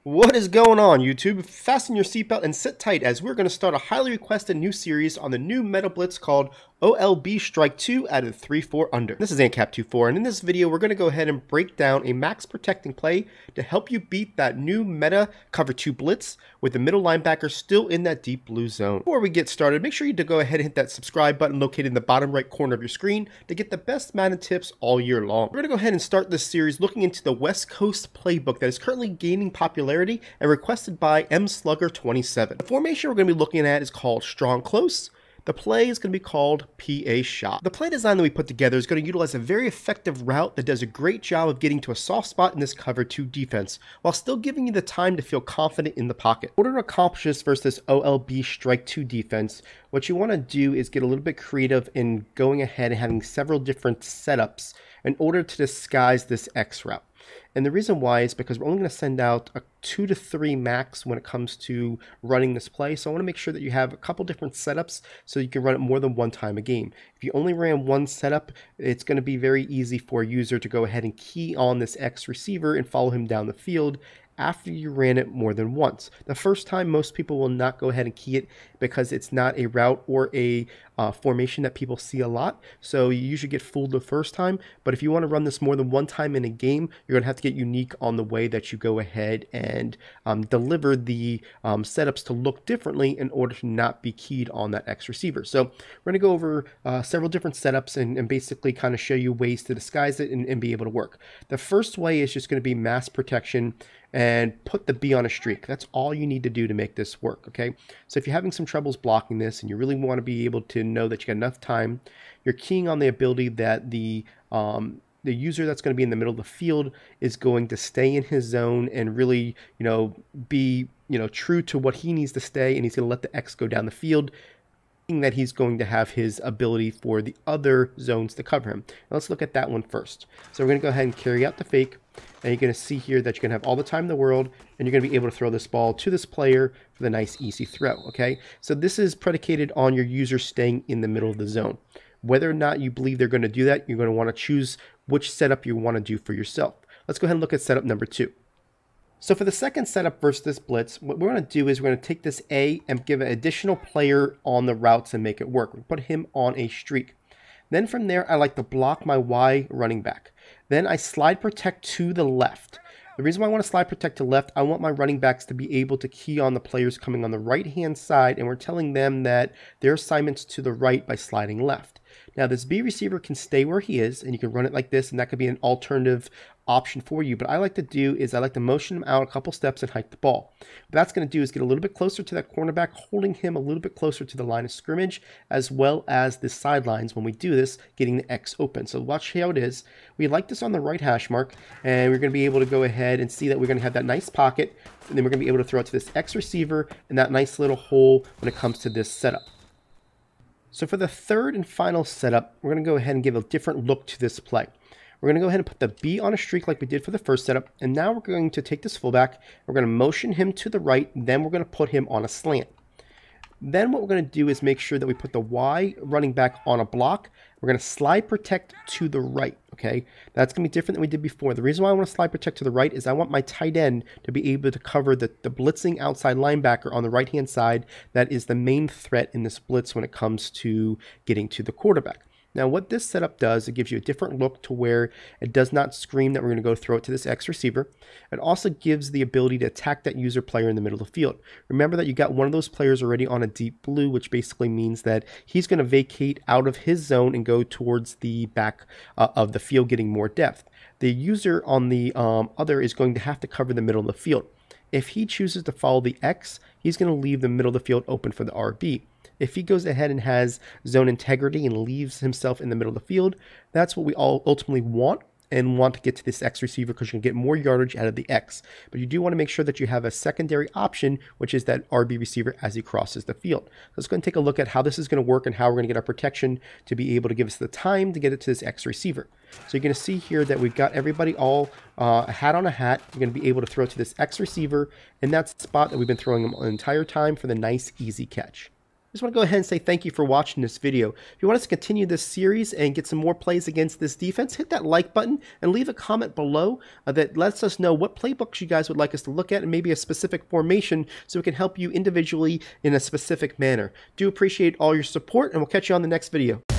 What is going on, YouTube? Fasten your seatbelt and sit tight as we're going to start a highly requested new series on the new meta-blitz called OLB Strike 2 out of 3-4 under. This is ANCAP24, and in this video we're going to go ahead and break down a max protecting play to help you beat that new meta cover 2 blitz with the middle linebacker still in that deep blue zone. Before we get started, make sure you go ahead and hit that subscribe button located in the bottom right corner of your screen to get the best Madden tips all year long. We're going to go ahead and start this series looking into the West Coast playbook that is currently gaining popularity and requested by mslugger27. The formation we're going to be looking at is called strong close. The play is going to be called PA shot. The play design that we put together is going to utilize a very effective route that does a great job of getting to a soft spot in this cover 2 defense, while still giving you the time to feel confident in the pocket. In order to accomplish this versus this OLB Strike 2 defense, what you want to do is get a little bit creative in going ahead and having several different setups in order to disguise this X route. And the reason why is because we're only going to send out a 2 to 3 max when it comes to running this play. So I want to make sure that you have a couple different setups so you can run it more than one time a game. If you only ran one setup, it's going to be very easy for a user to go ahead and key on this X receiver and follow him down the field after you ran it more than once. The first time, most people will not go ahead and key it because it's not a route or a formation that people see a lot. So you usually get fooled the first time. But if you want to run this more than one time in a game, you're going to have to get unique on the way that you go ahead and deliver the setups to look differently in order to not be keyed on that X receiver. So we're going to go over several different setups and basically kind of show you ways to disguise it and be able to work. The first way is just going to be mass protection and put the B on a streak. That's all you need to do to make this work, okay? So if you're having some troubles blocking this and you really want to be able to know that you got enough time, you're keying on the ability that the user that's going to be in the middle of the field is going to stay in his zone and really, be, true to what he needs to stay, and he's going to let the X go down the field, that he's going to have his ability for the other zones to cover him. Now let's look at that one first. So we're going to go ahead and carry out the fake, and you're going to see here that you're going to have all the time in the world, and you're going to be able to throw this ball to this player for the nice easy throw, okay? So this is predicated on your user staying in the middle of the zone. Whether or not you believe they're going to do that, you're going to want to choose which setup you want to do for yourself. Let's go ahead and look at setup number 2. So for the second setup versus this blitz, what we're going to do is we're going to take this A and give an additional player on the routes and make it work. We put him on a streak. Then from there, I like to block my Y running back. Then I slide protect to the left. The reason why I want to slide protect to left, I want my running backs to be able to key on the players coming on the right-hand side, and we're telling them that their assignment's to the right by sliding left. Now, this B receiver can stay where he is, and you can run it like this, and that could be an alternative option for you. But I like to do is I like to motion him out a couple steps and hike the ball. What that's going to do is get a little bit closer to that cornerback, holding him a little bit closer to the line of scrimmage, as well as the sidelines when we do this, getting the X open. So watch how it is. We like this on the right hash mark, and we're going to be able to go ahead and see that we're going to have that nice pocket, and then we're going to be able to throw it to this X receiver and that nice little hole when it comes to this setup. So for the third and final setup, we're going to go ahead and give a different look to this play. We're going to go ahead and put the B on a streak like we did for the first setup, and now we're going to take this fullback, we're going to motion him to the right, then we're going to put him on a slant. Then what we're going to do is make sure that we put the Y running back on a block. We're going to slide protect to the right, okay? That's going to be different than we did before. The reason why I want to slide protect to the right is I want my tight end to be able to cover the blitzing outside linebacker on the right-hand side. That is the main threat in this blitz when it comes to getting to the quarterback. Now, what this setup does, it gives you a different look to where it does not scream that we're going to go throw it to this X receiver. It also gives the ability to attack that user player in the middle of the field. Remember that you got one of those players already on a deep blue, which basically means that he's going to vacate out of his zone and go towards the back of the field, getting more depth. The user on the other is going to have to cover the middle of the field. If he chooses to follow the X, he's going to leave the middle of the field open for the RB. If he goes ahead and has zone integrity and leaves himself in the middle of the field, that's what we all ultimately want and want to get to this X receiver because you can get more yardage out of the X. But you do want to make sure that you have a secondary option, which is that RB receiver as he crosses the field. So let's go and take a look at how this is going to work and how we're going to get our protection to be able to give us the time to get it to this X receiver. So you're going to see here that we've got everybody all a hat on a hat. You're going to be able to throw to this X receiver in that spot that we've been throwing him the entire time for the nice easy catch. just want to go ahead and say thank you for watching this video. If you want us to continue this series and get some more plays against this defense, hit that like button and leave a comment below that lets us know what playbooks you guys would like us to look at and maybe a specific formation so we can help you individually in a specific manner. Do appreciate all your support, and we'll catch you on the next video.